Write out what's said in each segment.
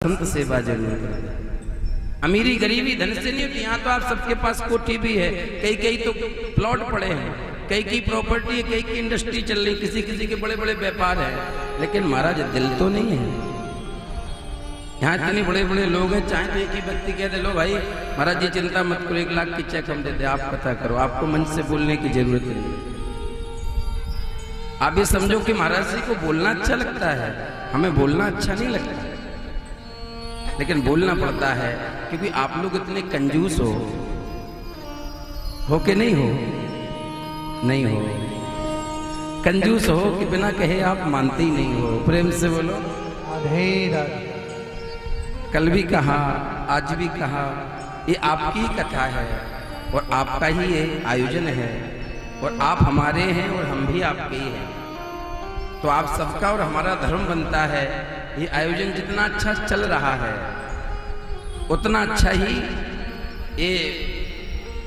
संत सेवा जरूर करें। अमीरी गरीबी धन से नहीं होती। यहाँ तो आप सबके पास कोठी भी है, कई कई तो प्लॉट पड़े हैं, कई की प्रॉपर्टी है, कई की इंडस्ट्री चल रही, किसी किसी के बड़े बड़े व्यापार है, लेकिन महाराज दिल तो नहीं है। यहाँ इतने बड़े बड़े लोग हैं, चाहे तो एक ही व्यक्ति कह दे लो भाई महाराज जी चिंता मत करो, 1 लाख की चेक हम देते, आप पता करो, आपको मन से बोलने की जरूरत नहीं। आप ये समझो कि महाराज जी को बोलना अच्छा लगता है, हमें बोलना अच्छा नहीं लगता, लेकिन बोलना पड़ता है क्योंकि आप लोग इतने कंजूस हो के नहीं हो, नहीं हो, कंजूस हो कि बिना कहे आप मानते ही नहीं हो। प्रेम से बोलो कल भी कहा, आज भी कहा, ये आपकी ही कथा है और आपका ही ये आयोजन है और आप हमारे हैं और हम भी आपके ही हैं, तो आप सबका और हमारा धर्म बनता है। ये आयोजन जितना अच्छा चल रहा है उतना अच्छा ही ये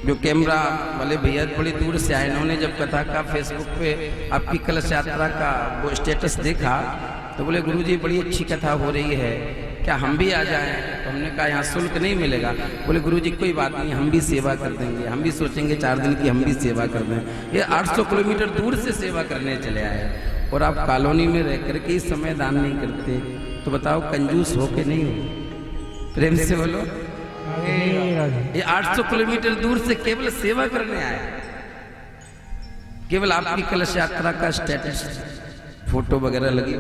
जो कैमरा वाले भैया बड़ी दूर से आए, इन्होंने जब कथा का फेसबुक पे आपकी कलश यात्रा का वो स्टेटस देखा तो बोले गुरुजी बड़ी अच्छी कथा हो रही है, क्या हम भी आ जाएं? तो हमने कहा यहाँ शुल्क नहीं मिलेगा। बोले गुरुजी कोई बात नहीं, हम भी सेवा कर देंगे, हम भी सोचेंगे 4 दिन की हम भी सेवा कर दें। ये 800 किलोमीटर दूर से सेवा करने चले आए और आप कॉलोनी में रह करके इस समय दान नहीं करते, तो बताओ कंजूस हो के नहीं हो? प्रेम से बोलो। ये 800 किलोमीटर दूर से केवल सेवा करने आए, केवल आपकी कलश यात्रा का स्टेटस फोटो वगैरह लगी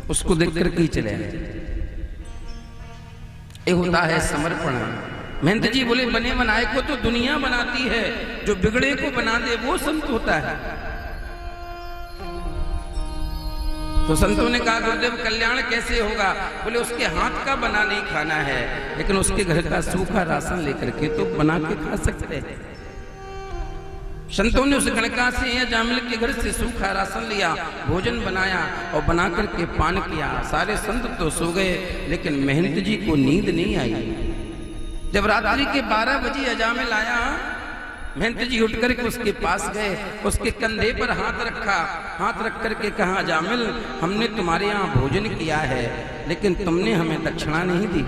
उसको देख कर ही चले आए। ये होता है समर्पण। महंत जी बोले बने बनाए को तो दुनिया बनाती है, जो बिगड़े को बना दे वो संत होता है। तो संतों ने कहा गुरुदेव कल्याण कैसे होगा? बोले उसके हाथ का बना नहीं खाना है, लेकिन उसके घर का सूखा राशन लेकर के तो बना के खा सकते हैं। संतों ने उस गणका से या जामिल के घर से सूखा राशन लिया, भोजन बनाया और बना करके पान किया। सारे संत तो सो गए, लेकिन महंत जी को नींद नहीं आई। जब रात्रि के 12 बजे अजामिल आया, महंत जी उठ करके उसके पास गए, उसके कंधे पर हाथ रखा, हाथ रख करके कहा अजामिल हमने तुम्हारे यहाँ भोजन किया है, लेकिन तुमने हमें दक्षिणा नहीं दी।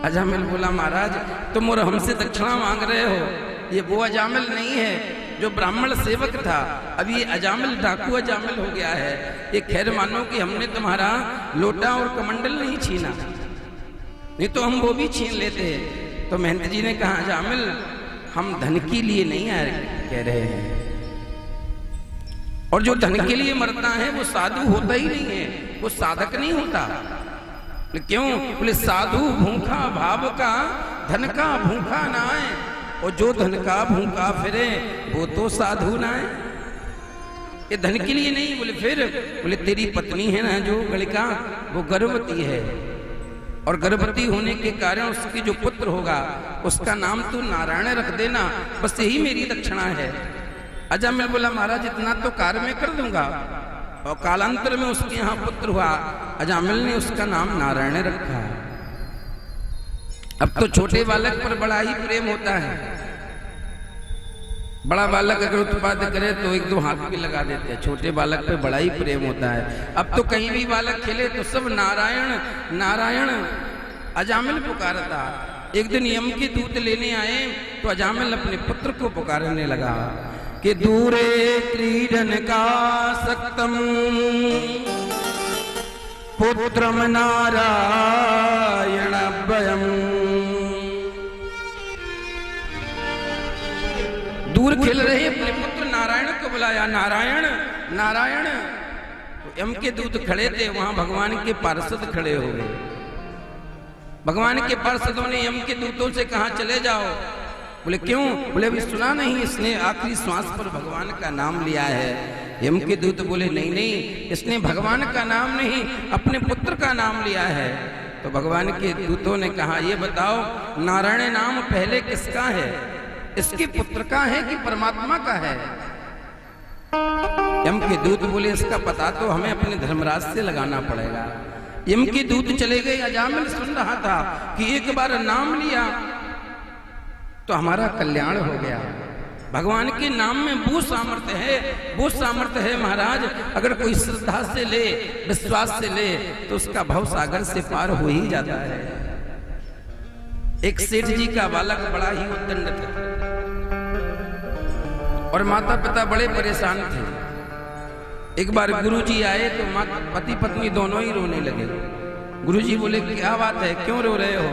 अजामिल बोला महाराज तुम और हमसे दक्षिणा मांग रहे हो, ये वो अजामिल नहीं है जो ब्राह्मण सेवक था, अब ये अजामिल डाकू अजामिल हो गया है। ये खैर मानो कि हमने तुम्हारा लोटा और कमंडल नहीं छीना, नहीं तो हम वो भी छीन लेते। तो महंत जी ने कहा अजामिल हम धन के लिए नहीं कह रहे हैं, और जो धन के लिए मरता है वो साधु होता ही नहीं है, वो साधक नहीं होता। क्यों? बोले साधु भूखा भाव का, धन का भूखा ना है, और जो धन का भूखा फिरे वो तो साधु ना है। ये धन के लिए नहीं। बोले फिर? बोले तेरी पत्नी है ना जो गणिका, वो गर्भवती है, और गर्भवती होने के कारण उसकी जो पुत्र होगा उसका नाम तो नारायण रख देना, बस यही मेरी दक्षिणा है। अजामिल बोला महाराज इतना तो कार्य में कर दूंगा, और कालांतर में उसके यहाँ पुत्र हुआ, अजामिल ने उसका नाम नारायण रखा। अब तो छोटे बालक पर बड़ा ही प्रेम होता है, बड़ा बालक अगर उत्पाद करे तो 1-2 हाथ भी लगा देते हैं, छोटे बालक पे बड़ा ही प्रेम होता है। अब तो कहीं भी बालक खेले तो सब नारायण नारायण। अजामिल पुकारता। एक दिन यम के दूत लेने आए तो अजामिल अपने पुत्र को पुकारने लगा कि दूरे क्रीडन का सक्तम पुत्रम नारायण भयम। दूर खेल रहे अपने पुत्र नारायण को बुलाया, नारायण नारायण। तो यम के दूत खड़े थे, वहां भगवान के पार्षद खड़े हो गए। भगवान के पार्षदों ने यम के दूतों से कहा चले जाओ। बोले क्यों? बोले अभी सुना नहीं इसने आखिरी श्वास पर भगवान का नाम लिया है। यम के दूत बोले नहीं नहीं, इसने भगवान का नाम नहीं अपने पुत्र का नाम लिया है। तो भगवान के दूतों ने कहा ये बताओ नारायण नाम पहले किसका है, इसके पुत्र का है कि परमात्मा का है? यम के दूत बोले इसका पता तो हमें अपने धर्मराज से लगाना पड़ेगा। यम के दूत चले गए। अजामिल सुन रहा था कि एक बार नाम लिया तो हमारा कल्याण हो गया। भगवान के नाम में वो सामर्थ्य है महाराज, अगर कोई श्रद्धा से ले, विश्वास से ले, तो उसका भव सागर से पार हो ही जाता है। एक सेठ जी का बालक बड़ा ही उद्दंड था और माता पिता बड़े परेशान थे। एक बार गुरुजी आए तो पति पत्नी दोनों ही रोने लगे। गुरुजी बोले क्या बात है, क्यों रो रहे हो?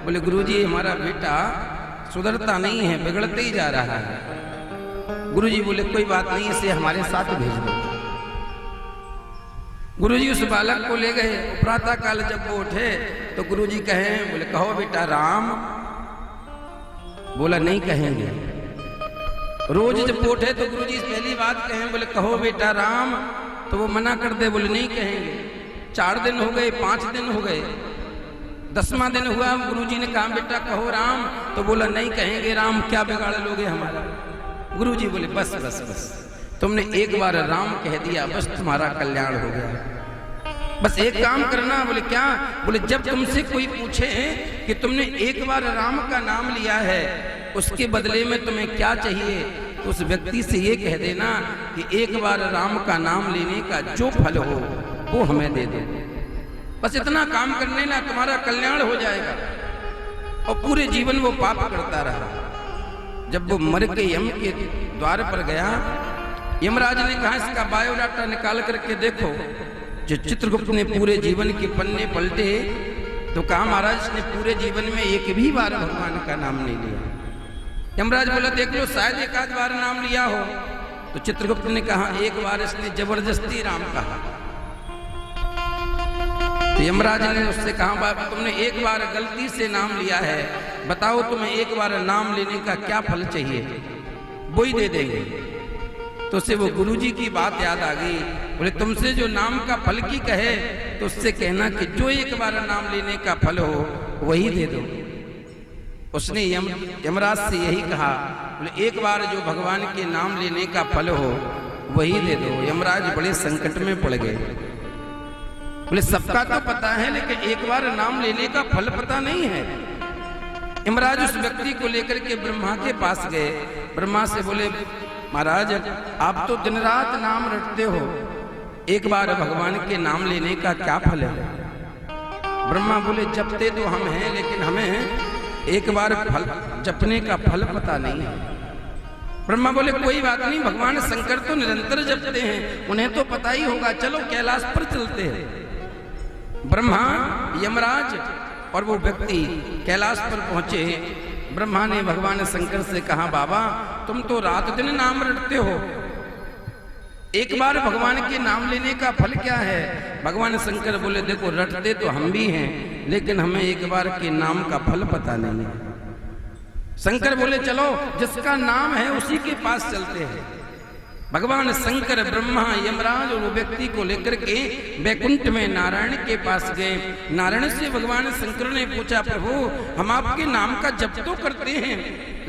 बोले गुरुजी हमारा बेटा सुधरता नहीं है, बिगड़ते ही जा रहा है। गुरुजी बोले कोई बात नहीं, इसे हमारे साथ भेज दो। गुरुजी उस बालक को ले गए। प्रातः काल जब वो उठे तो गुरुजी कहे, बोले कहो बेटा राम। बोला नहीं कहेंगे। रोज जब उठे तो गुरुजी पहली बात कहें, बोले कहो बेटा राम, तो वो मना कर दे, बोले नहीं कहेंगे। 4 दिन हो गए, 5 दिन हो गए, 10वां दिन हुआ, गुरुजी ने कहा बेटा कहो राम, तो बोला नहीं कहेंगे राम, क्या बिगाड़ लोगे हमारा? गुरुजी बोले बस बस बस, तुमने एक बार राम कह दिया, बस तुम्हारा कल्याण हो गया। बस एक काम करना। बोले क्या? बोले जब तुमसे कोई पूछे कि तुमने एक बार राम का नाम लिया है, उसके बदले में तुम्हें क्या चाहिए, तो उस व्यक्ति से ये कह देना कि एक बार राम का नाम लेने का जो फल हो वो हमें दे दो। बस इतना काम करने ना, तुम्हारा कल्याण हो जाएगा। और पूरे जीवन वो पाप करता रहा। जब वो मर के यम के द्वार पर गया, यमराज ने कहा इसका बायोडाटा निकाल करके देखो। जो चित्रगुप्त ने पूरे जीवन के पन्ने पलटे तो कहा महाराज इसने पूरे जीवन में एक भी बार भगवान का नाम नहीं लिया। यमराज बोला देख लो, शायद एक आध बार नाम लिया हो। तो चित्रगुप्त ने कहा एक बार इसने जबरदस्ती राम कहा। तो यमराज ने उससे कहा बाबा तुमने एक बार गलती से नाम लिया है, बताओ तुम्हें एक बार नाम लेने का क्या फल चाहिए, वो ही दे देंगे। तो उससे वो गुरुजी की बात याद आ गई। बोले तुमसे जो नाम का फल की कहे तो उससे कहना कि जो एक बार नाम लेने का फल हो वही दे दो। उसने यमराज से यही कहा। बोले एक बार जो भगवान के नाम लेने का फल हो वही दे दो। यमराज बड़े संकट में पड़ गए। बोले सबका तो पता है लेकिन एक बार नाम लेने का फल पता नहीं है। यमराज उस व्यक्ति को लेकर के ब्रह्मा के पास गए। ब्रह्मा से बोले महाराज आप तो दिन रात नाम रटते हो, एक बार भगवान के नाम लेने का क्या फल है? ब्रह्मा बोले जपते तो हम हैं लेकिन हमें एक बार फल जपने का फल पता नहीं है। ब्रह्मा बोले कोई बात नहीं, भगवान शंकर तो निरंतर जपते हैं, उन्हें तो पता ही होगा, चलो कैलाश पर चलते हैं। ब्रह्मा, यमराज और वो व्यक्ति कैलाश पर पहुंचे। ब्रह्मा ने भगवान शंकर से कहा बाबा तुम तो रात दिन नाम रटते हो, एक बार भगवान के नाम लेने का फल क्या है? भगवान शंकर बोले देखो रटते तो हम भी हैं लेकिन हमें एक बार के नाम का फल पता नहीं है। शंकर बोले चलो जिसका नाम है उसी के पास चलते हैं। भगवान शंकर, ब्रह्मा, यमराज और वो व्यक्ति को लेकर के वैकुंठ में नारायण के पास गए। नारायण से भगवान शंकर ने पूछा प्रभु हम आपके नाम का जप तो करते हैं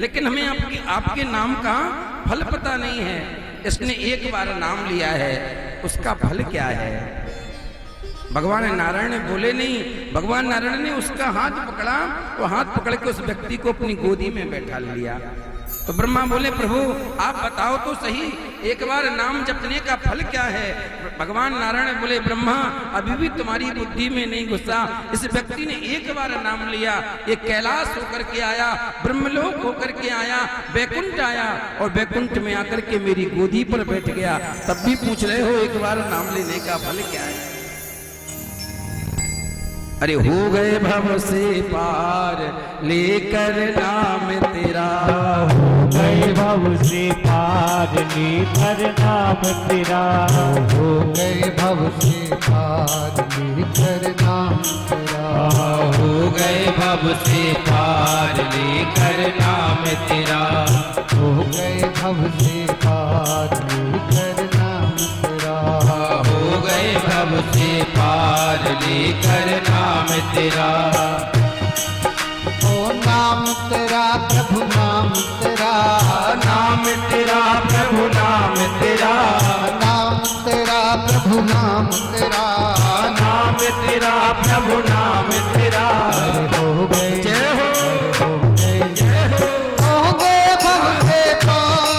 लेकिन हमें आपके नाम का फल पता नहीं है। इसने एक बार नाम लिया है, उसका फल क्या है? भगवान नारायण बोले नहीं। भगवान नारायण ने उसका हाथ पकड़ा, वो हाथ पकड़ के उस व्यक्ति को अपनी गोदी में बैठा लिया। तो ब्रह्मा बोले प्रभु आप बताओ तो सही, एक बार नाम जपने का फल क्या है? भगवान नारायण बोले ब्रह्मा अभी भी तुम्हारी बुद्धि में नहीं घुसा। इस व्यक्ति ने एक बार नाम लिया, ये कैलाश होकर के आया, ब्रह्मलोक होकर के आया, वैकुंठ आया और वैकुंठ में आकर के मेरी गोदी पर बैठ गया, तब भी पूछ रहे हो एक बार नाम लेने का फल क्या है? अरे हो गए भव से पार लेकर नाम तेरा, हो गए भव से पार लेकर नाम तेरा, हो गए भव से पार लेकर नाम तेरा, हो गए भव से पार लेकर नाम तेरा, हो गए भव से पार लेकर नाम तेरा, हो गए भव से पार लेकर नाम तेरा। ओ नाम तेरा प्रभु नाम तेरा, नाम तेरा प्रभु नाम तेरा, नाम तेरा प्रभु नाम तेरा, नाम तेरा प्रभु नाम तेरा। हो गए जय हो, हो गए जय हो। हो गए भव से पार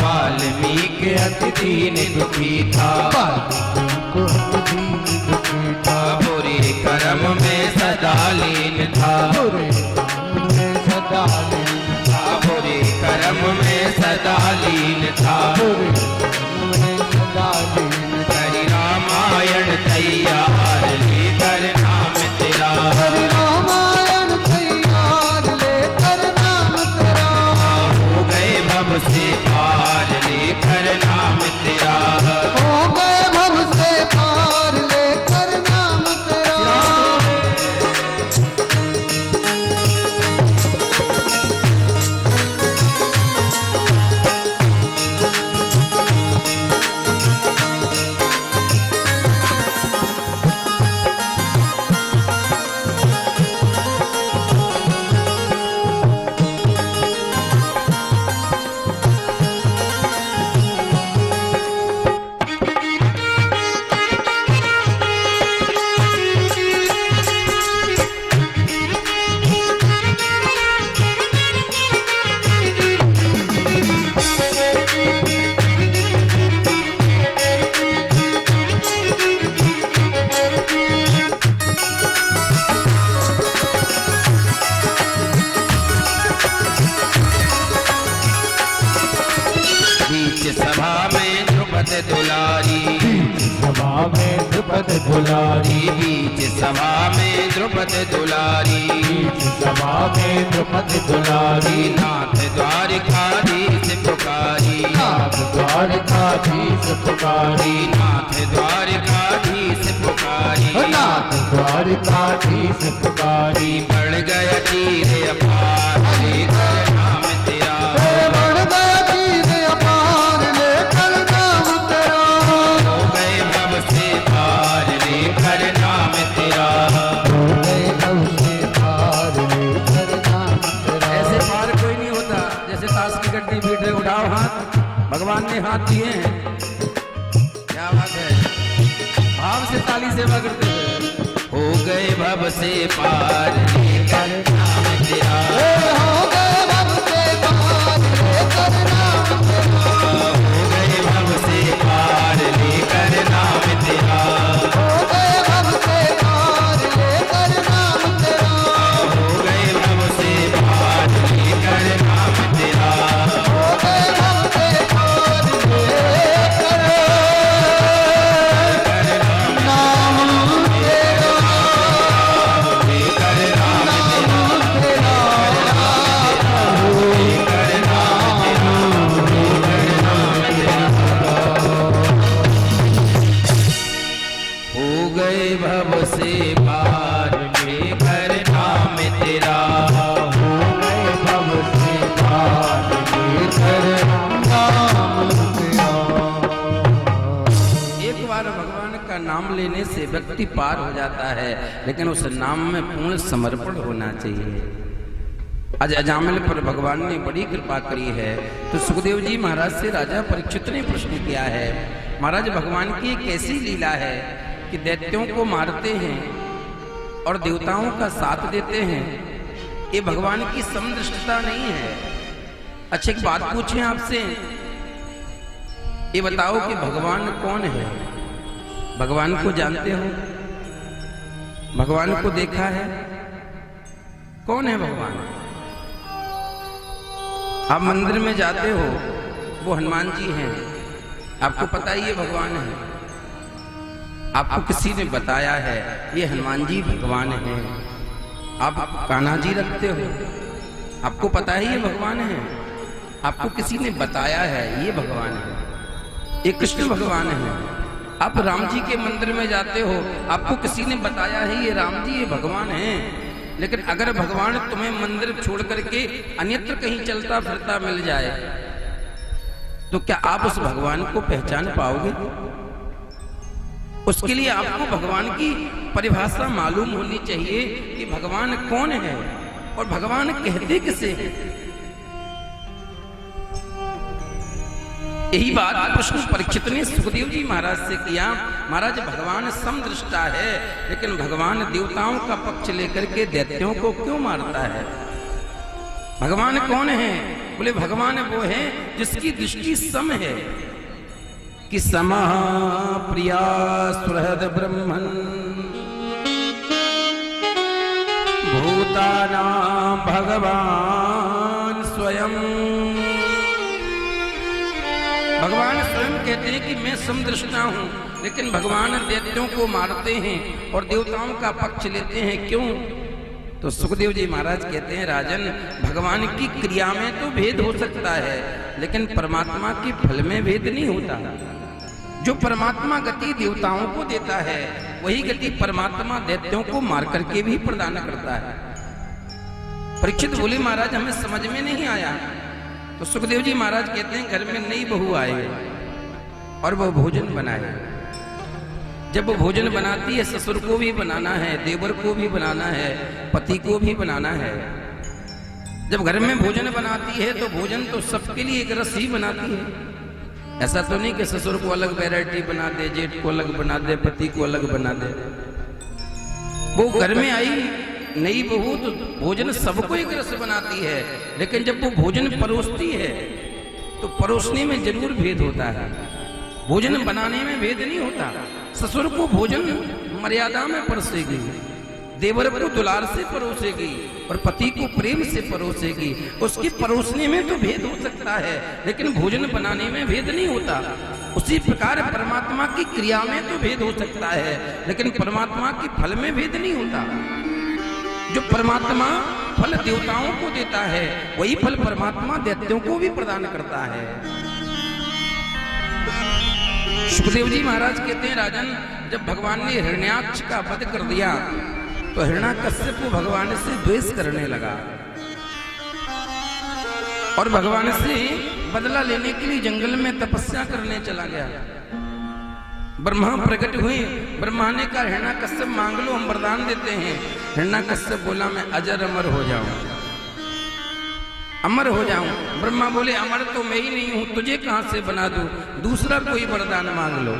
वाल्मीकि अति दीन दुखी था। बुरे कर्म में सदा लीन था। बुरे कर्म में सदा लीन था। हरि रामायण तैयार लेकर नाम तेरा। हो गए भव से पार लेकर नाम तेरा। सभा में द्रुपद दुलारी। सभा में द्रुपद दुलारी। बीच सभा में द्रुपद दुलारी। सभा में द्रुपद दुलारी। नाथ द्वारिकाधीश पुकारी। नाथ द्वारिकाधीश पुकारी। नाथ द्वारिकाधीश पुकारी। नाथ द्वारिकाधीश पुकारी। बढ़ गया तीर अपार लेकर नाम तेरा। बढ़ गया तीर अपार लेकर नाम तेरा। हो गए भव से पार लेकर नाम तेरा। हो गए भव से पार लेकर नाम तेरा। ऐसे पार कोई नहीं होता जैसे ताश की गड्डी भीड़ रहे। उठाओ हाथ, भगवान ने हाथ दिए हैं। क्या बात है, भाव से ताली सेवा करते हुए। हो गए भव से पार लेकर नाम तेरा। हो गए भव से पार लेकर नाम तेरा। हो गए भव से पार लेकर नाम तेरा। हो गए भव से पार लेकर नाम तेरा। हो गए भव से पार लेकर नाम तेरा। हो गए भव से पार लेकर नाम तेरा। लेकर नाम तेरा। हो गए भव से पार लेकर नाम तेरा। हो गए भव से पार लेकर नाम तेरा। एक बार भगवान का नाम लेने से व्यक्ति पार हो जाता है, लेकिन उस नाम में पूर्ण समर्पण होना चाहिए। आज अजामिल पर भगवान ने बड़ी कृपा करी है। तो सुखदेव जी महाराज से राजा परीक्षित ने प्रश्न किया है, महाराज भगवान की एक ऐसी लीला है कि दैत्यों को मारते हैं और देवताओं का साथ देते हैं। ये भगवान की समदृष्टता नहीं है। अच्छा एक बात पूछें आपसे, ये बताओ कि भगवान कौन है? भगवान को जानते हो? भगवान को देखा है? कौन है भगवान? आप मंदिर में जाते हो, वो हनुमान जी हैं, आपको पता ही ये भगवान है। आपको किसी ने बताया है ये हनुमान जी भगवान हैं। आप कान्हा जी रखते हो, आपको पता है ये भगवान है। आपको किसी ने बताया है ये भगवान है, ये कृष्ण भगवान है। आप राम जी के मंदिर में जाते हो, आपको किसी ने बताया है ये राम जी ये भगवान हैं। लेकिन अगर भगवान तुम्हें मंदिर छोड़ करके अन्यत्र कहीं चलता फिरता मिल जाए तो क्या आप उस भगवान को पहचान पाओगे? उसके लिए आपको भगवान की परिभाषा मालूम होनी चाहिए कि भगवान कौन है और भगवान कहते किसे हैं। यही बात प्रश्न परीक्षित ने सुखदेव जी महाराज से किया। महाराज भगवान समदृष्टा है, लेकिन भगवान देवताओं का पक्ष लेकर के दैत्यों को क्यों मारता है? भगवान कौन है? बोले भगवान वो है जिसकी दृष्टि सम है कि समा प्रिया सुहृद ब्रह्मन भूतानां भगवान स्वयं। भगवान स्वयं कहते हैं कि मैं समदृष्टा हूं, लेकिन भगवान दैत्यों को मारते हैं और देवताओं का पक्ष लेते हैं। क्यों? तो सुखदेव जी महाराज कहते हैं राजन, भगवान की क्रिया में तो भेद हो सकता है, लेकिन परमात्मा के फल में भेद नहीं होता। जो परमात्मा गति देवताओं को देता है, वही गति परमात्मा दैत्यों को मार करके भी प्रदान करता है। परीक्षित बोले महाराज हमें समझ में नहीं आया। तो सुखदेव जी महाराज कहते हैं घर में नई बहू आए और वो भोजन बनाए। जब वो भोजन बनाती है, ससुर को भी बनाना है, देवर को भी बनाना है, पति को भी बनाना है। जब घर में भोजन बनाती है तो भोजन तो सबके लिए एक रस ही बनाती है। ऐसा तो नहीं कि ससुर को अलग वैरायटी बना दे, जेठ को अलग बना दे, पति को अलग बना दे। वो घर में आई नई बहू तो भोजन सबको एक रस बनाती है, लेकिन जब वो भोजन परोसती है तो परोसने में जरूर भेद होता है, भोजन बनाने में भेद नहीं होता। ससुर को भोजन मर्यादा में परोसेगी, देवर को दुलार से परोसेगी और पति को प्रेम से परोसेगी। उसके परोसने में तो भेद हो सकता है, लेकिन भोजन बनाने में भेद नहीं होता। उसी प्रकार परमात्मा की क्रिया में तो भेद हो सकता है, लेकिन परमात्मा के फल में भेद नहीं होता। जो परमात्मा फल देवताओं को देता है, वही फल परमात्मा दैत्यों को भी प्रदान करता है। सुखदेव जी महाराज कहते हैं राजन, जब भगवान ने हिरण्याक्ष का वध कर दिया तो हिरण्याकश्यप को भगवान से द्वेष करने लगा और भगवान से बदला लेने के लिए जंगल में तपस्या करने चला गया। ब्रह्मा प्रकट हुए, ब्रह्मा ने कहा हिरण्याकश्यप मांग लो, हम वरदान देते हैं। हिरण्याकश्यप बोला मैं अजर अमर हो जाऊं, अमर हो जाऊं। ब्रह्मा बोले अमर तो मैं ही नहीं हूं, तुझे कहां से बना दूं, दूसरा कोई वरदान मांग लो।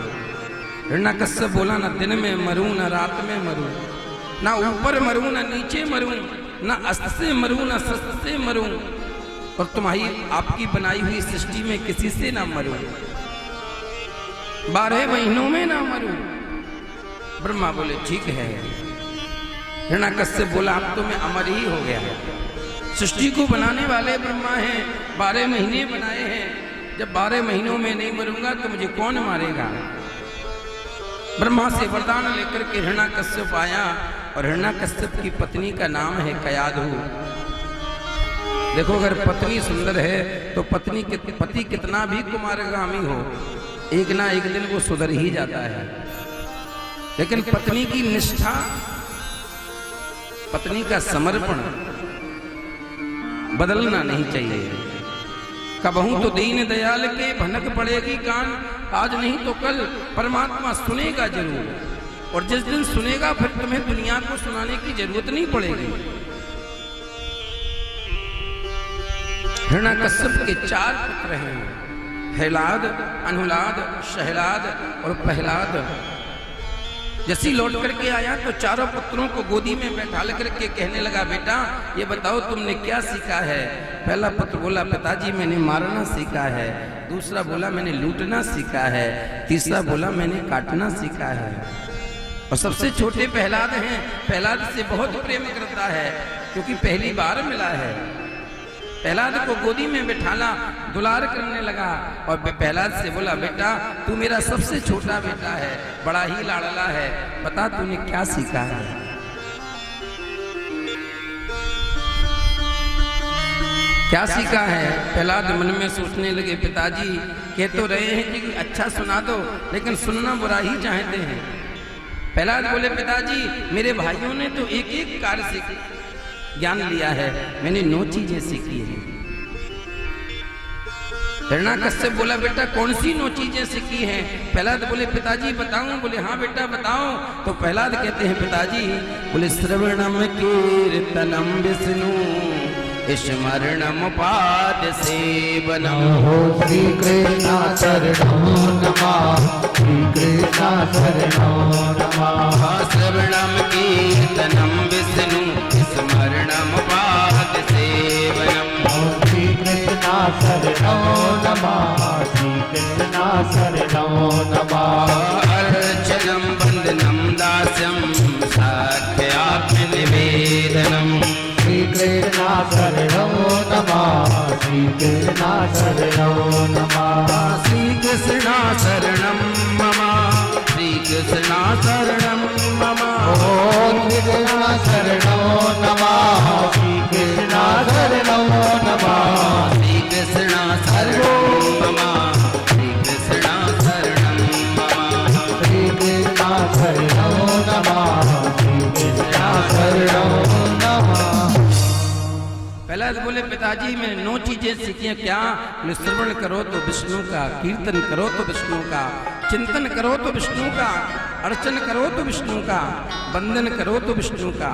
हिरण्याकश्यप बोला ना दिन में मरूं ना रात में मरूं, ना ऊपर मरूं ना नीचे मरूं, ना अस्त्र से मरूं ना शस्त्र से मरूं, और तुम्हारी आपकी बनाई हुई सृष्टि में किसी से ना मरूं, 12 महीनों में ना मरूं। ब्रह्मा बोले ठीक है। हिरण्याकश्यप बोला अब तो मैं अमर ही हो गया। सृष्टि को बनाने वाले ब्रह्मा हैं, 12 महीने बनाए हैं, जब 12 महीनों में नहीं मरूंगा तो मुझे कौन मारेगा। ब्रह्मा से वरदान लेकर के हिरण्याकश्यप आया और हिरण्याकश्यप की पत्नी का नाम है कयाधु। देखो अगर पत्नी सुंदर है तो पति कितना भी कुमारगामी हो, एक ना एक दिन वो सुधर ही जाता है। लेकिन पत्नी की निष्ठा, पत्नी का समर्पण बदलना नहीं चाहिए। कबहू तो दीन दयाल के भनक पड़ेगी कान, आज नहीं तो कल परमात्मा सुनेगा जरूर, और जिस दिन सुनेगा फिर तुम्हें दुनिया को सुनाने की जरूरत नहीं पड़ेगी। हिरण्याकश्यप के 4 पुत्र हैं, हेलाद, अनुलाद, शहलाद और प्रहलाद। जैसी लौट करके आया तो चारों पुत्रों को गोदी में बैठा करके कहने लगा बेटा ये बताओ तुमने क्या सीखा है। पहला पुत्र बोला पिताजी मैंने मारना सीखा है, दूसरा बोला मैंने लूटना सीखा है, तीसरा बोला मैंने काटना सीखा है, और सबसे छोटे प्रहलाद हैं। प्रहलाद से बहुत प्रेम करता है क्योंकि पहली बार मिला है। प्रहलाद को गोदी में बिठाला, दुलार करने लगा और प्रहलाद से बोला बेटा तू मेरा सबसे छोटा बेटा है, बड़ा ही लाडला है, बता तूने क्या सीखा है। क्या सीखा है? प्रहलाद मन में सोचने लगे पिताजी कह तो रहे हैं कि अच्छा सुना दो, लेकिन सुनना बुरा ही चाहते हैं। प्रहलाद बोले पिताजी मेरे भाइयों ने तो एक एक कार्य सीख ज्ञान लिया है, मैंने 9 चीजें सीखी है। हिरण्याकश्यप बोला बेटा कौन सी 9 चीजें सीखी हैं? प्रहलाद बोले पिताजी बताऊं? बोले हाँ बेटा बताओ। तो प्रहलाद कहते हैं पिताजी, बोले श्रवणम कीर्तनम विष्णु स्मरणम पाद सेवनम। श्री कृष्ण शरणो नमः, श्री कृष्ण शरणो नमः। श्रवणम कीर्तनम विष्णु स्मरणम पाद सेवनम। शरणो नमः श्री कृष्ण शरणो नमः अर्चनम वंदनम दास्यम साख्यात्म निवेदनम श्री कृष्ण शरणो नमः श्री कृष्ण शरणो नमः श्री कृष्ण शरणम मम श्री कृष्ण शरणम मम ओम कृष्ण शरणो नमः श्री कृष्ण शरणो नमः श्री कृष्ण शरणम मम श्री कृष्ण शरणम मम श्री कृष्ण शरणो नमः श्री कृष्ण शरणो नमः। पहला तो बोले पिताजी मैंने 9 चीजें सीखी हैं क्या? बोले श्रवण करो तो विष्णु का, कीर्तन करो तो विष्णु का, चिंतन करो तो विष्णु का, अर्चन करो तो विष्णु का, वंदन करो तो विष्णु का।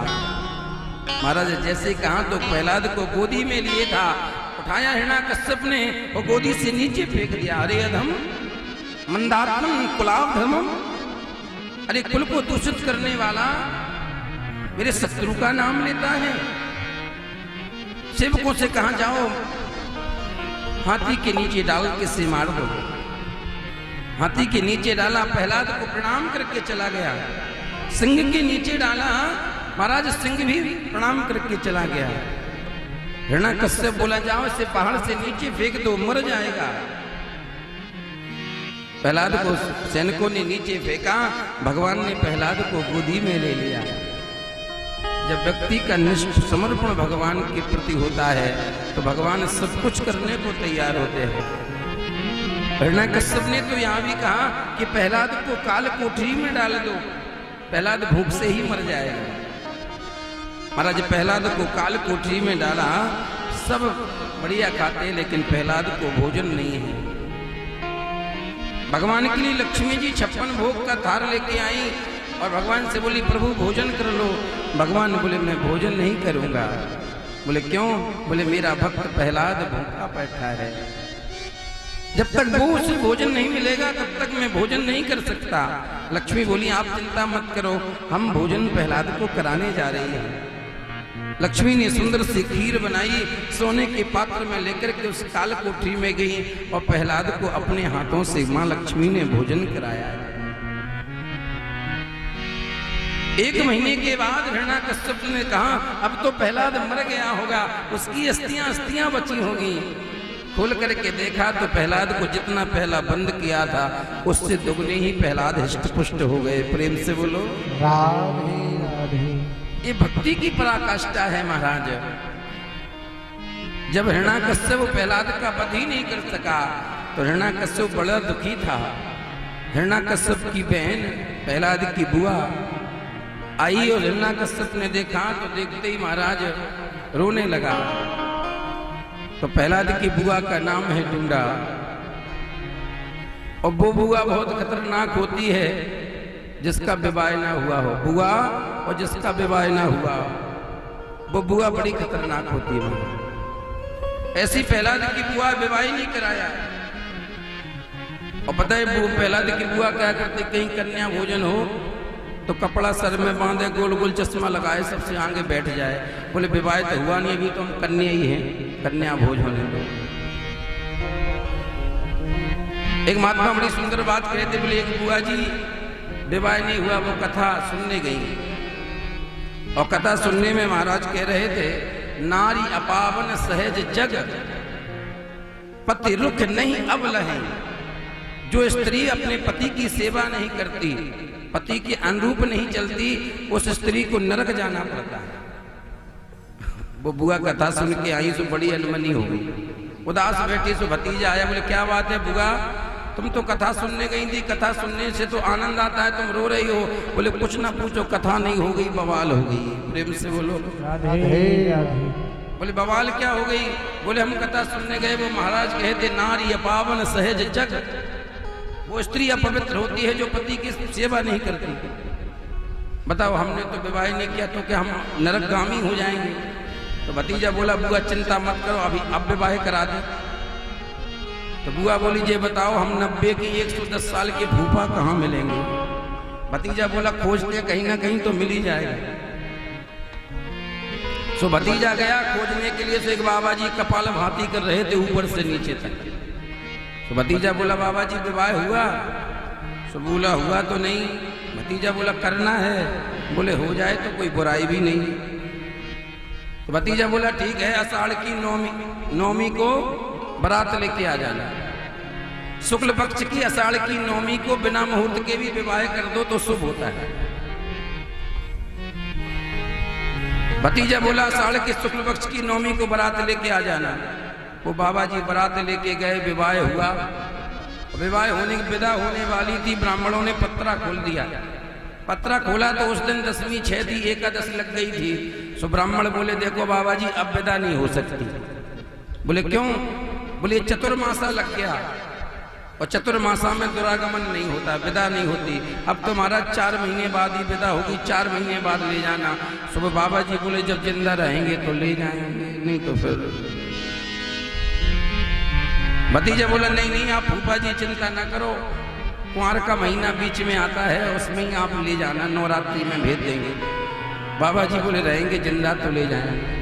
महाराज जैसे कहा तो प्रहलाद को गोदी में लिए था, उठाया हिरण्याकश्यप ने और गोदी से नीचे फेंक दिया। अरे अधम मंदात्मन कुलाधमम, अरे कुल को दूषित करने वाला मेरे शत्रु का नाम लेता है। सेवकों से कहा जाओ हाथी के नीचे डाल के से मार दो। हाथी के नीचे डाला, प्रहलाद को प्रणाम करके चला गया। सिंह के नीचे डाला, महाराज सिंह भी प्रणाम करके चला गया। हिरण्याकश्यप बोला जाओ इसे पहाड़ से नीचे फेंक दो, मर जाएगा। प्रहलाद को सैनिकों ने नीचे फेंका, भगवान ने प्रहलाद को गोदी में ले लिया। जब व्यक्ति का निष्ठ समर्पण भगवान के प्रति होता है तो भगवान सब कुछ करने को तैयार होते हैं। हिरण्याकश्यप ने तो यहाँ भी कहा कि प्रहलाद को काल कोठरी में डाल दो, प्रहलाद भूख से ही मर जाएगा। महाराज प्रहलाद को काल कोठरी में डाला, सब बढ़िया खाते लेकिन प्रहलाद को भोजन नहीं है। भगवान के लिए लक्ष्मी जी 56 भोग का थार लेके आई और भगवान से बोली प्रभु भोजन कर लो। भगवान बोले मैं भोजन नहीं करूंगा। बोले क्यों? बोले मेरा भक्त प्रहलाद भूखा बैठा है, जब तक वो उसे भोजन नहीं मिलेगा तब तक मैं भोजन नहीं कर सकता। लक्ष्मी बोली आप चिंता मत करो, हम भोजन प्रहलाद को कराने जा रही हैं। लक्ष्मी ने सुंदर सी खीर बनाई, सोने के पात्र में लेकर के उस काल कोठरी में गई और प्रहलाद को अपने हाथों से मां लक्ष्मी ने भोजन कराया। 1 महीने के बाद हिरण्याकश्यप ने कहा अब तो प्रहलाद मर गया होगा, उसकी अस्थियां बची होगी। खोल करके देखा तो प्रहलाद को जितना पहला बंद किया था उससे दुगने ही प्रहलाद हृष्ट पुष्ट हो गए। प्रेम से बोलो राधे राधे। ये भक्ति की पराकाष्ठा है महाराज। जब हिरण्याकश्यप प्रहलाद का वध ही नहीं कर सका तो हिरण्याकश्यप बड़ा दुखी था। हिरण्याकश्यप की बहन प्रहलाद की बुआ आई और हिरण्याकश्यप ने देखा तो देखते ही महाराज रोने लगा। तो प्रहलाद की बुआ का नाम है टुंडा और वो बुआ बहुत खतरनाक होती है जिसका विवाह ना हुआ हो। बुआ और जिसका विवाह ना हुआ वो बुआ बड़ी खतरनाक होती है। ऐसी प्रहलाद की बुआ विवाह ही नहीं कराया। और पता है वो प्रहलाद की बुआ क्या करते, कहीं कन्या भोजन हो तो कपड़ा सर में बांधे, गोल गोल चश्मा लगाए, सबसे आगे बैठ जाए। बोले विवाह तो हुआ नहीं, अभी तो हम कन्या ही हैं, कन्या भोज होने दो। एक महात्मा बड़ी सुंदर बात कहे थे, बोले एक बुआ जी विवाह नहीं हुआ, वो कथा सुनने गई और कथा सुनने में महाराज कह रहे थे नारी अपावन सहज जग पति रुख नहीं अब लहे। जो स्त्री अपने पति की सेवा नहीं करती, पति के अनुरूप नहीं चलती, उस स्त्री को नरक जाना पड़ता है। वो बुआ कथा सुन के आई सो बड़ी अनमनी हो गई, उदास बैठी। सो भतीजा आया, बोले क्या बात है बुआ, तुम तो कथा सुनने गई थी, कथा सुनने से तो आनंद आता है, तुम रो रही हो। बोले कुछ ना पूछो, कथा नहीं हो गई, बवाल हो गई। प्रेम से बोलो राधे राधे। बोले बवाल क्या हो गई? बोले हम कथा सुनने गए, वो महाराज कहते नारी अपावन सहज जग, वो स्त्री अपवित्र होती है जो पति की सेवा नहीं करती। बताओ हमने तो विवाह नहीं किया तो क्या हम नरकगामी हो जाएंगे? तो भतीजा बोला बुआ चिंता मत करो, अभी अब विवाह करा दे। तो बुआ बोली ये बताओ हम 90 की 110 साल के भूपा कहाँ मिलेंगे? भतीजा बोला खोजते कहीं ना कहीं तो मिल ही जाएगा। सो भतीजा गया खोजने के लिए। सो एक बाबा जी कपाल भाती कर रहे थे ऊपर से नीचे तक। तो भतीजा बोला बाबा जी विवाह हुआ? सो बोला हुआ तो नहीं। भतीजा बोला करना है? बोले हो जाए तो कोई बुराई भी नहीं। तो भतीजा बोला ठीक है, आषाढ़ की नौमी को बारात लेके आ जाना। शुक्ल पक्ष की आषाढ़ की नौमी को बिना मुहूर्त के भी विवाह कर दो तो शुभ होता है। भतीजा बोला आषाढ़ के शुक्ल पक्ष की नौमी को बारात लेके आ जाना। वो बाबा जी बारात लेके गए, विवाह हुआ। विवाह होने की विदा होने वाली थी, ब्राह्मणों ने पत्रा खोल दिया। पत्रा खोला तो उस दिन 10वीं 6 थी, एकादश लग गई थी। सो ब्राह्मण बोले देखो बाबा जी अब विदा नहीं हो सकती। बोले क्यों? बोले चतुर्मासा लग गया और चतुर्मासा में दुरागमन नहीं होता, विदा नहीं होती। अब तुम्हारा 4 महीने बाद ही विदा होगी, 4 महीने बाद ले जाना। सुबह बाबा जी बोले जब जिंदा रहेंगे तो ले जाएंगे, नहीं तो फिर। भतीजा बोला नहीं नहीं आप फूफा जी चिंता ना करो, कुंवार का महीना बीच में आता है, उसमें ही आप ले जाना, नवरात्रि में भेज देंगे। बाबा जी बोले रहेंगे जिंदा तो ले जाएंगे।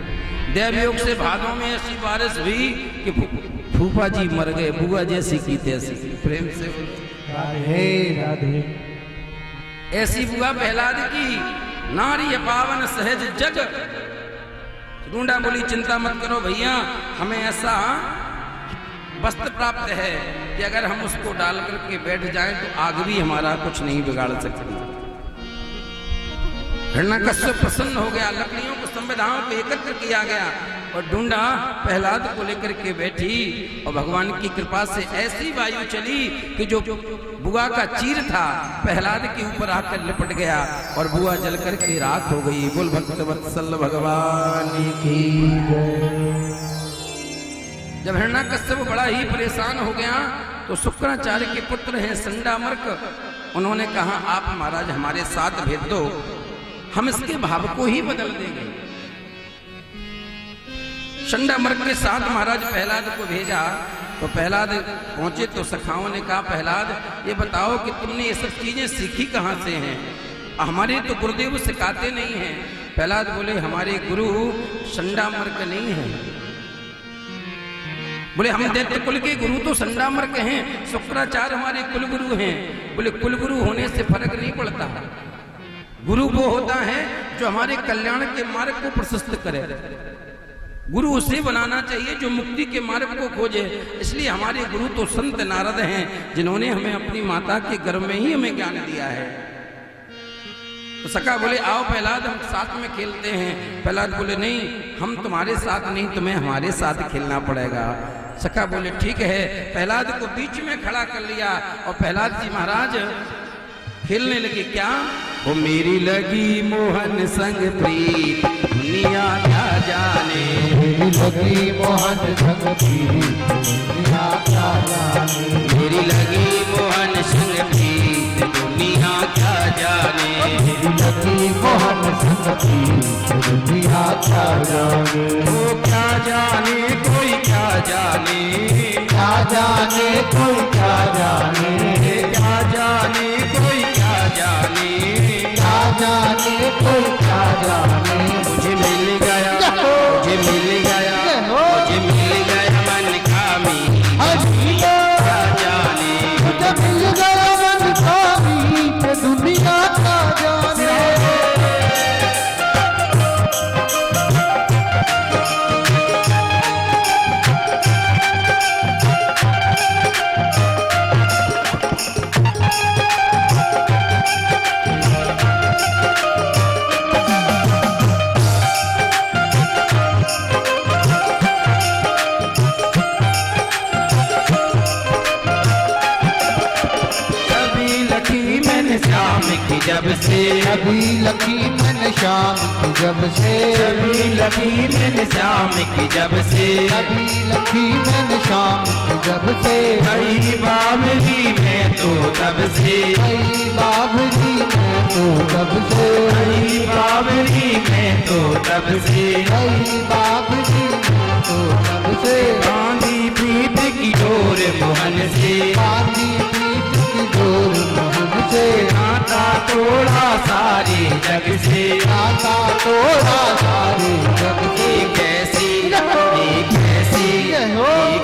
देवयोग से भादों में ऐसी बारिश हुई कि फूफा जी मर गए, बुआ जैसी की तैसी। प्रेम से राधे राधे। ऐसी बुआ प्रहलाद की, नारी पावन सहज जग। ढूंढा बोली चिंता मत करो भैया, हमें ऐसा वस्त्र प्राप्त है कि अगर हम उसको डाल करके बैठ जाएं तो आग भी हमारा कुछ नहीं बिगाड़ सकती। हिरण्यकश्यप प्रसन्न हो गया, लकड़ियों को संविधाओं को एकत्र किया गया और ढूंढा प्रहलाद को लेकर के बैठी। और भगवान की कृपा से ऐसी वायु चली कि जो बुआ का चीर था प्रहलाद के ऊपर आकर लिपट गया और बुआ जल करके राख हो गई। बोल भक्त वत्सल भगवान की जय। जब हिरण्यकश्यप बड़ा ही परेशान हो गया तो शुक्राचार्य के पुत्र हैं संडामर्क, उन्होंने कहा आप महाराज हमारे साथ भेज दो, हम इसके भाव को ही बदल देंगे। संडामर्क के साथ महाराज प्रहलाद को भेजा तो प्रहलाद पहुंचे तो सखाओं ने कहा प्रहलाद ये बताओ कि तुमने ये सब चीजें सीखी कहां से हैं? हमारे तो गुरुदेव सिखाते नहीं हैं। प्रहलाद बोले हमारे गुरु संडामर्क नहीं है। बोले हम दैत्य कुल के गुरु तो संडामर्क हैं, शुक्राचार्य हमारे कुल गुरु हैं। बोले कुल गुरु होने से फर्क नहीं पड़ता, गुरु वो होता है जो हमारे कल्याण के मार्ग को प्रशस्त करे। गुरु उसे बनाना चाहिए जो मुक्ति के मार्ग को खोजे। इसलिए हमारे गुरु तो संत नारद हैं जिन्होंने हमें अपनी माता के गर्भ में ही हमें ज्ञान दिया है। तो सखा बोले आओ प्रहलाद हम साथ में खेलते हैं। प्रहलाद बोले नहीं हम तुम्हारे साथ नहीं, तुम्हें हमारे साथ खेलना पड़ेगा। सखा बोले ठीक है। प्रहलाद को बीच में खड़ा कर लिया और प्रहलाद जी महाराज खेलने लगे। क्या? वो मेरी लगी मोहन संग प्रीत दुनिया क्या जाने, मेरी लगी मोहन संग प्रीत दुनिया क्या जाने, मेरी लगी मोहन संग प्रीत दुनिया क्या जाने, मेरी लगी मोहन संग प्रीत दुनिया क्या जाने। वो क्या जाने कोई क्या जाने, क्या जाने कोई क्या जाने, क्या जाने कोई क्या जाने, क्या जाने कोई क्या जाने। मुझे मिल गया, मुझे मिल गया, मुझे मिल गया मन का मीत, क्या जाने, मुझे मिल गया मन का मीत दुनिया क्या जाने। जब से अभी लकी मैंने शाम की जब से, अभी लगी मैंने शाम की जब से, अभी लकी मैंने शाम की जब से, कई बाबरी में तो तब से, कई बाबरी में तो तब से, कई बाबरी में तो तब से, कई बाबरी में तो तब से, बांधी प्रीत की डोर मोहन से, बांधी प्रीत की डोर मोहन से, नाता तोड़ा सारे जग से, नाता तोड़ा सारे जग से। ये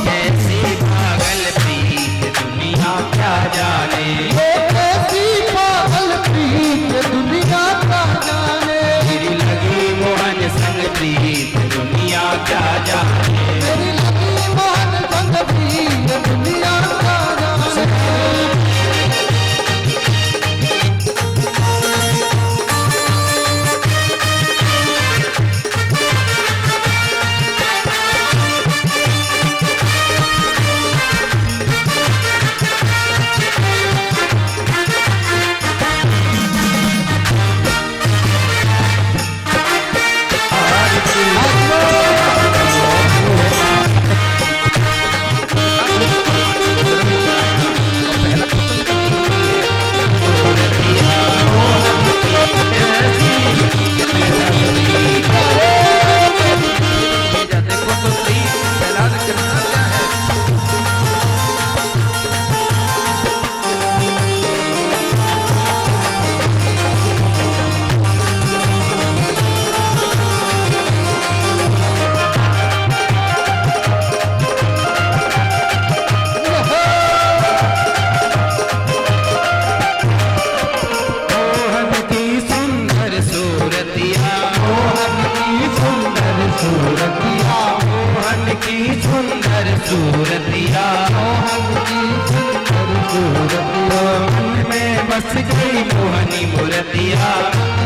कैसी पागल प्रीत दुनिया क्या जाने, ये कैसी पागल प्रीत दुनिया क्या जाने। मेरी लगी मोहन संग प्रीत दुनिया क्या जाने, मेरी लगी मोहन संग प्रीत दुनिया क्या जाने। देखो तो सही प्रहलाद करना क्या है। मोहन की सुंदर सूरतिया, मोहन की सुंदर सूरतिया, मोहन की सुंदर सूरतिया, मोहन की सुंदर सूरतिया। मन में बस गई मोहनी मूर्तिया,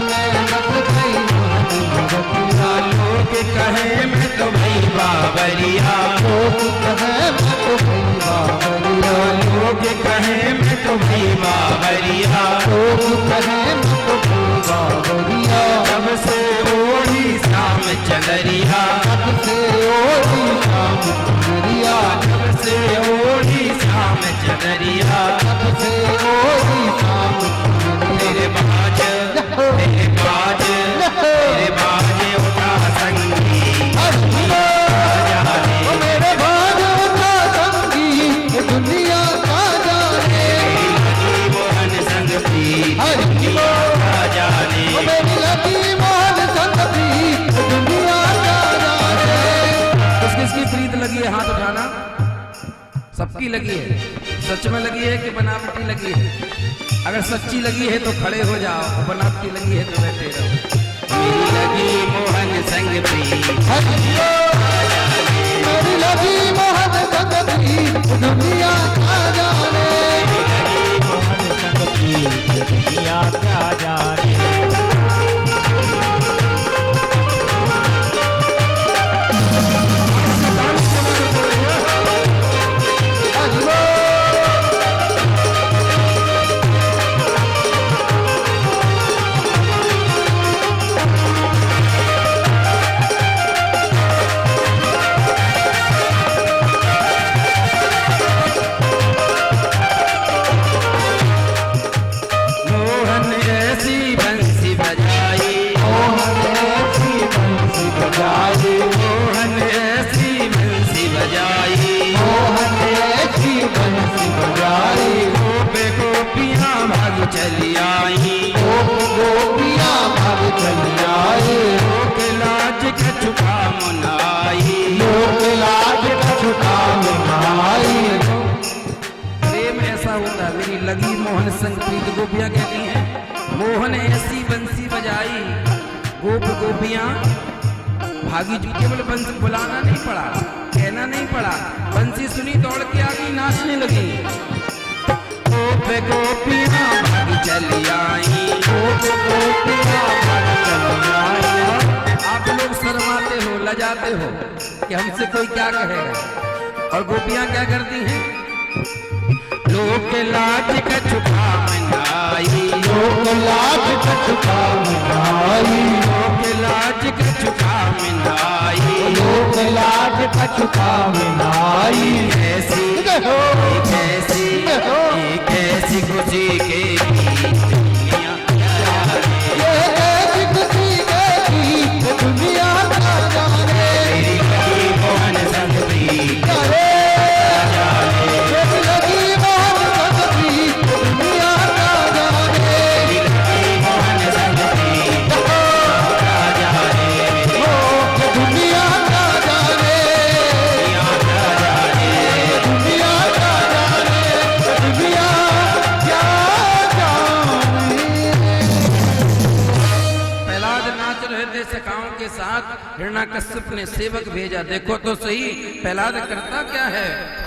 मैं बस गई मोहन मूर्तिया। लोग कहे मैं तो भाई बाबरिया, लोग कहे मैं तो भई बाबरिया। लोग कहे मैं तो भाई बाबरिया, लोग कहे मैं तो भई बाबरिया। तब से ओढ़ी शाम चलरिया, तब से ओढ़ी शाम चुनरिया, तब से ओढ़ी शाम चलरिया, तब से ओढ़ी शाम चुनरिया। तेरे बाज उठा संगी जाने, ओ मेरे बाजों का संगीत दुनिया का जाने। लगी मोहन संग प्रीत हरि दुनिया का जाने, ओ मेरी लगी मोहन संग प्रीत दुनिया का जाने। किस किसकी प्रीत लगी है हाथ उठाना। सबकी लगी है। सच में लगी है कि बनावटी लगी है। अगर सच्ची लगी है तो खड़े हो जाओ, बनावटी लगी है तो बैठे रहो। मेरी लगी मोहन संग प्रीत हरि मेरी लगी मोहन संग प्रीत दुनिया का जाने। मोहन संग प्रीत दुनिया क्या जाने। मोहन ऐसी बंसी बजाई, मोहन ऐसी बंसी बजाई, मोहन ऐसी बंसी बजाई, मोहन ऐसी बंसी बजाई। गोपे गोपियाँ भाग चली आई, गोपियाँ भाग चली आई। लोक लाज का छुपा मुनाई, लोक लाज का छुटा मनाई। प्रेम ऐसा होता है। मेरी लगी मोहन संग प्रीत गोपियाँ कहती हैं मोहन ऐसी बंसी बजाई, गोप गोपियाँ भागी। केवल बंसी बुलाना नहीं पड़ा, कहना नहीं पड़ा, बंसी सुनी दौड़ के आ गई, नाचने लगी। गोप गोपियाँ भागी चली आई, गोप गोपियाँ भाग चली आई। आप लोग शर्माते हो, लजाते हो कि हमसे कोई क्या कहेगा, और गोपियाँ क्या करती हैं? लोक लाज का छुपा मनाई, लोक लाज का छुटा मनाई। लोक लाज का छुपा मनाई, लोक लाज का छुटा मनाई। कैसी कैसी खुशी के दुनिया ये कैसी खुशी के गीत दुनिया का जाने। मेरी लगी मोहन संग प्रीत अरे मेरी लगी मोहन संग प्रीत दुनिया का जाने। हिरण्याकश्यप ने सेवक भेजा, देखो तो सही प्रहलाद करता क्या है।